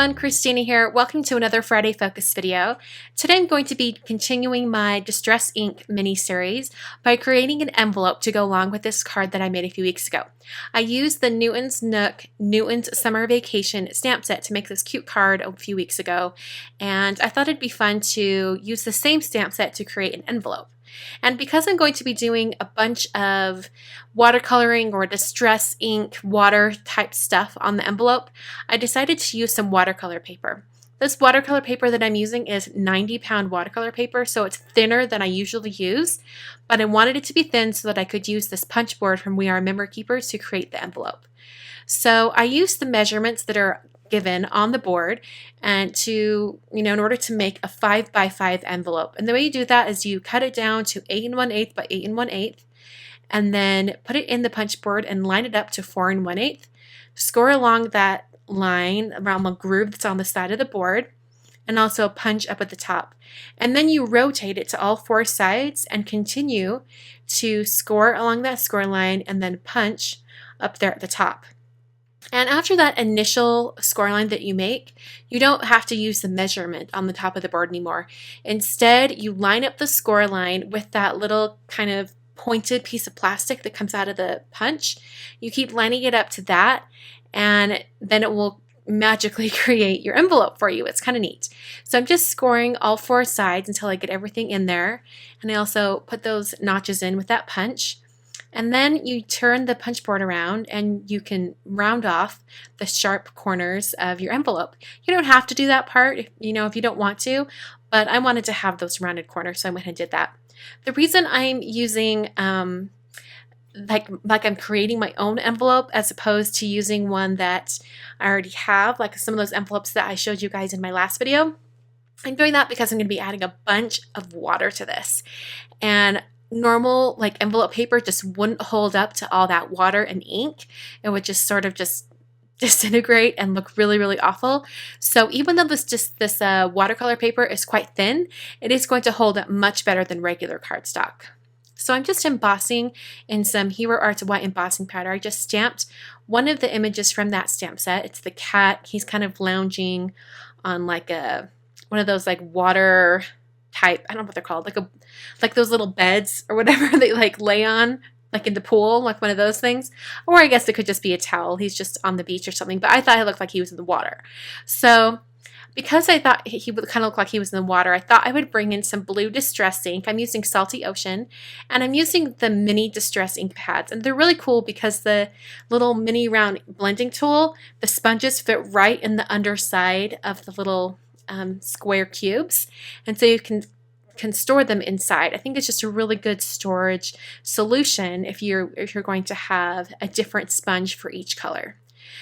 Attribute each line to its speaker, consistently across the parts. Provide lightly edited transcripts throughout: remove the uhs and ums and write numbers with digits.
Speaker 1: everyone, Christina here. Welcome to another Friday Focus video. Today I'm going to be continuing my Distress Ink mini-series by creating an envelope to go along with this card that I made a few weeks ago. I used the Newton's Nook Newton's Summer Vacation stamp set to make this cute card a few weeks ago, and I thought it'd be fun to use the same stamp set to create an envelope. And because I'm going to be doing a bunch of watercoloring or distress ink water type stuff on the envelope, I decided to use some watercolor paper. This watercolor paper that I'm using is 90-pound watercolor paper, so it's thinner than I usually use, but I wanted it to be thin so that I could use this punch board from We Are Memory Keepers to create the envelope. So I used the measurements that are given on the board and in order to make a 5x5 envelope. And the way you do that is you cut it down to 8 1/8 by 8 1/8 and then put it in the punch board and line it up to 4 1/8. Score along that line around the groove that's on the side of the board and also punch up at the top. And then you rotate it to all four sides and continue to score along that score line and then punch up there at the top. And after that initial score line that you make, you don't have to use the measurement on the top of the board anymore. Instead, you line up the score line with that little kind of pointed piece of plastic that comes out of the punch. You keep lining it up to that, and then it will magically create your envelope for you. It's kind of neat. So I'm just scoring all four sides until I get everything in there. And I also put those notches in with that punch. And then you turn the punch board around and you can round off the sharp corners of your envelope. You don't have to do that part, if you don't want to, but I wanted to have those rounded corners, so I went and did that. The reason I'm using like I'm creating my own envelope as opposed to using one that I already have, like some of those envelopes that I showed you guys in my last video, I'm doing that because I'm going to be adding a bunch of water to this. And normal envelope paper just wouldn't hold up to all that water and ink. It would just sort of just disintegrate and look really, really awful. So even though this watercolor paper is quite thin, it is going to hold up much better than regular cardstock. So I'm just embossing in some Hero Arts white embossing powder. I just stamped one of the images from that stamp set. It's the cat. He's kind of lounging on one of those water type, I don't know what they're called, like those little beds or whatever they lay on, in the pool, one of those things. Or I guess it could just be a towel. He's just on the beach or something, but I thought it looked like he was in the water. So because I thought he would kind of look like he was in the water, I thought I would bring in some blue Distress ink. I'm using Salty Ocean, and I'm using the mini Distress ink pads. And they're really cool because the little mini round blending tool, the sponges fit right in the underside of the little square cubes, and so you can store them inside. I think it's just a really good storage solution if you're going to have a different sponge for each color.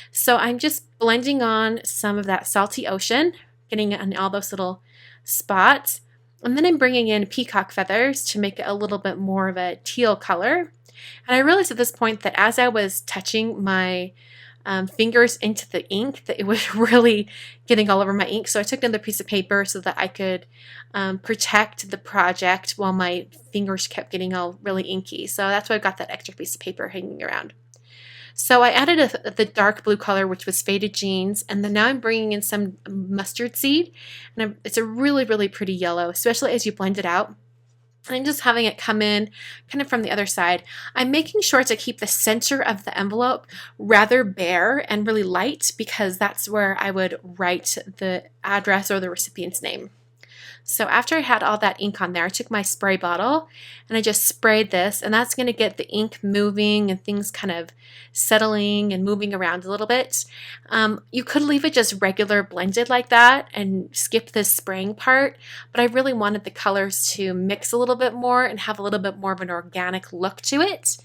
Speaker 1: So I'm just blending on some of that Salty Ocean, getting it on all those little spots, and then I'm bringing in peacock feathers to make it a little bit more of a teal color. And I realized at this point that as I was touching my fingers into the ink, that it was really getting all over my ink. So I took another piece of paper so that I could protect the project while my fingers kept getting all really inky. So that's why I got that extra piece of paper hanging around. So I added the dark blue color, which was Faded Jeans, and then now I'm bringing in some mustard seed, and it's a really, really pretty yellow, especially as you blend it out. I'm just having it come in kind of from the other side. I'm making sure to keep the center of the envelope rather bare and really light because that's where I would write the address or the recipient's name. So after I had all that ink on there, I took my spray bottle and I just sprayed this, and that's going to get the ink moving and things kind of settling and moving around a little bit. You could leave it just regular blended like that and skip this spraying part, but I really wanted the colors to mix a little bit more and have a little bit more of an organic look to it.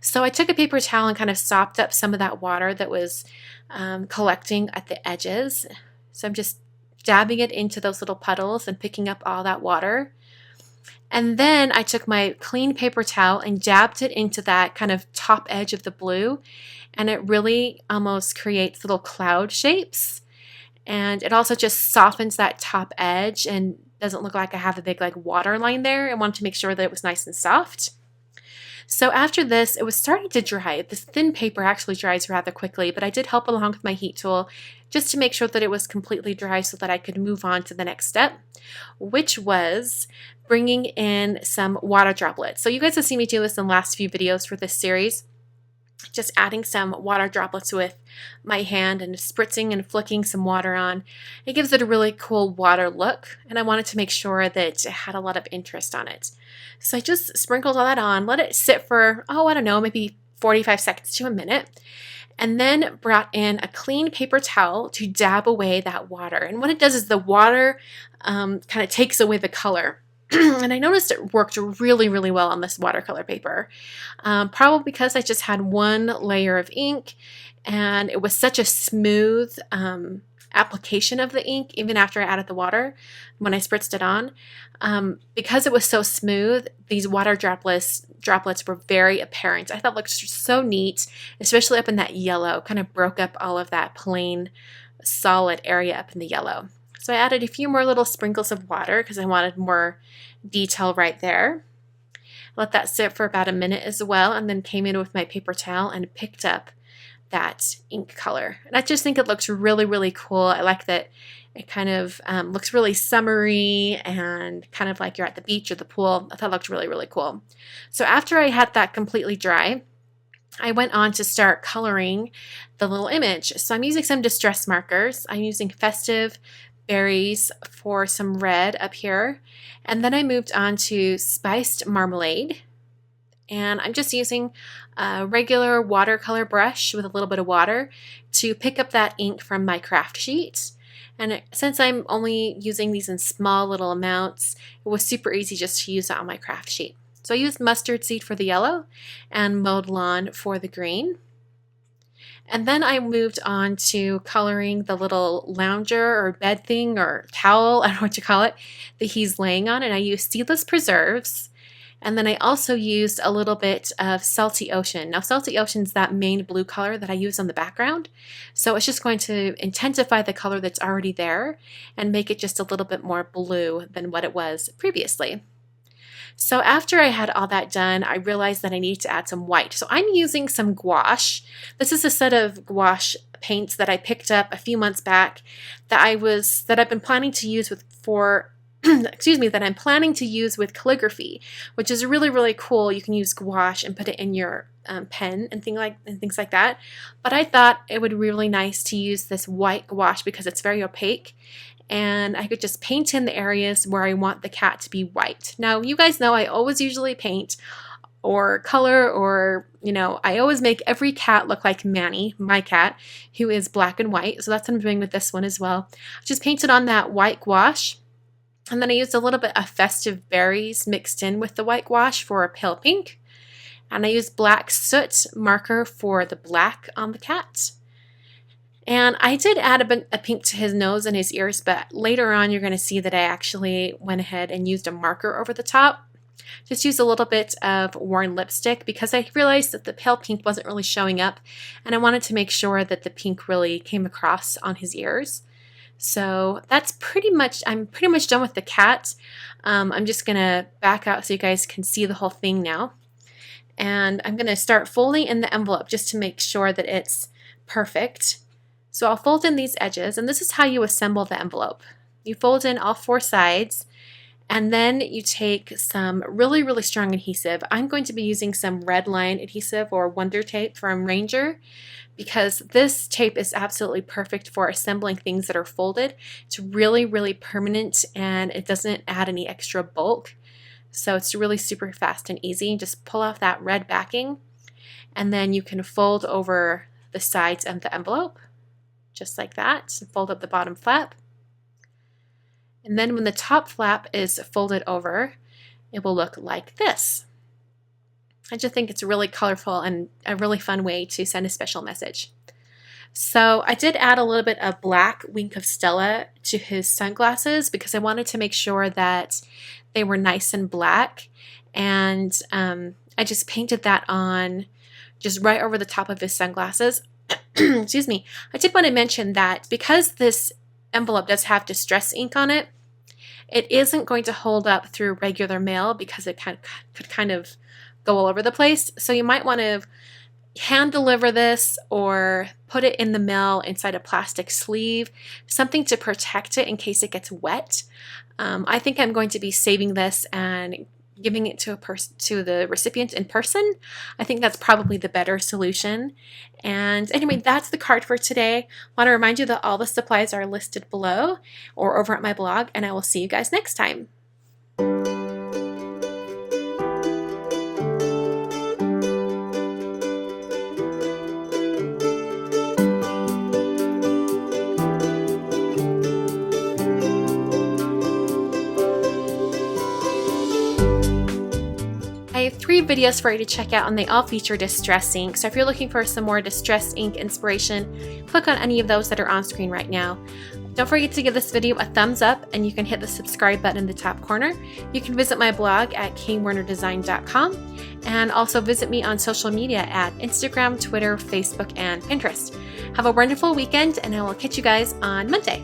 Speaker 1: So I took a paper towel and kind of sopped up some of that water that was collecting at the edges. So I'm just dabbing it into those little puddles and picking up all that water. And then I took my clean paper towel and dabbed it into that kind of top edge of the blue, and it really almost creates little cloud shapes. And it also just softens that top edge and doesn't look like I have a big water line there. I wanted to make sure that it was nice and soft. So after this, it was starting to dry. This thin paper actually dries rather quickly, but I did help along with my heat tool just to make sure that it was completely dry so that I could move on to the next step, which was bringing in some water droplets. So you guys have seen me do this in the last few videos for this series. Just adding some water droplets with my hand and spritzing and flicking some water on. It gives it a really cool water look, and I wanted to make sure that it had a lot of interest on it. So I just sprinkled all that on, let it sit for, I don't know, maybe 45 seconds to a minute, and then brought in a clean paper towel to dab away that water. And what it does is the water kind of takes away the color. And I noticed it worked really, really well on this watercolor paper. Probably because I just had one layer of ink and it was such a smooth application of the ink, even after I added the water when I spritzed it on. Because it was so smooth, these water droplets were very apparent. I thought it looked so neat, especially up in that yellow, kind of broke up all of that plain solid area up in the yellow. So I added a few more little sprinkles of water because I wanted more detail right there. Let that sit for about a minute as well, and then came in with my paper towel and picked up that ink color. And I just think it looks really, really cool. I like that it kind of looks really summery and kind of like you're at the beach or the pool. I thought it looked really, really cool. So after I had that completely dry, I went on to start coloring the little image. So I'm using some distress markers. I'm using Festive Berries for some red up here, and then I moved on to Spiced Marmalade, and I'm just using a regular watercolor brush with a little bit of water to pick up that ink from my craft sheet. And since I'm only using these in small little amounts, it was super easy just to use it on my craft sheet. So I used Mustard Seed for the yellow and Mowed Lawn for the green. And then I moved on to coloring the little lounger or bed thing or towel, I don't know what you call it, that he's laying on. And I used Seedless Preserves. And then I also used a little bit of Salty Ocean. Now, Salty Ocean's that main blue color that I use on the background. So it's just going to intensify the color that's already there and make it just a little bit more blue than what it was previously. So after I had all that done, I realized that I needed to add some white. So I'm using some gouache. This is a set of gouache paints that I picked up a few months back that I've been planning to use that I'm planning to use with calligraphy, which is really, really cool. You can use gouache and put it in your pen and things like that. But I thought it would be really nice to use this white gouache because it's very opaque, and I could just paint in the areas where I want the cat to be white. Now, you guys know I always usually paint or color or, I always make every cat look like Manny, my cat, who is black and white. So that's what I'm doing with this one as well. I just painted on that white gouache, and then I used a little bit of Festive Berries mixed in with the white gouache for a pale pink. And I used Black Soot marker for the black on the cat. And I did add a pink to his nose and his ears, but later on you're going to see that I actually went ahead and used a marker over the top. Just used a little bit of worn lipstick because I realized that the pale pink wasn't really showing up, and I wanted to make sure that the pink really came across on his ears. So that's I'm pretty much done with the cat. I'm just going to back out so you guys can see the whole thing now. And I'm going to start folding in the envelope just to make sure that it's perfect. So I'll fold in these edges, and this is how you assemble the envelope. You fold in all four sides, and then you take some really, really strong adhesive. I'm going to be using some Red Line adhesive or Wonder Tape from Ranger because this tape is absolutely perfect for assembling things that are folded. It's really, really permanent, and it doesn't add any extra bulk. So it's really super fast and easy. Just pull off that red backing, and then you can fold over the sides of the envelope. Just like that, fold up the bottom flap. And then when the top flap is folded over, it will look like this. I just think it's really colorful and a really fun way to send a special message. So I did add a little bit of black Wink of Stella to his sunglasses because I wanted to make sure that they were nice and black. And I just painted that on just right over the top of his sunglasses. Excuse me. I did want to mention that because this envelope does have distress ink on it, it isn't going to hold up through regular mail because it could kind of go all over the place. So you might want to hand deliver this or put it in the mail inside a plastic sleeve, something to protect it in case it gets wet. I think I'm going to be saving this and giving it to the recipient in person. I think that's probably the better solution. And anyway, that's the card for today. I want to remind you that all the supplies are listed below or over at my blog, and I will see you guys next time. I have 3 videos for you to check out, and they all feature distress ink. So if you're looking for some more distress ink inspiration, click on any of those that are on screen right now. Don't forget to give this video a thumbs up, and you can hit the subscribe button in the top corner. You can visit my blog at kwarnerdesign.com, and also visit me on social media at Instagram, Twitter, Facebook, and Pinterest. Have a wonderful weekend, and I will catch you guys on Monday.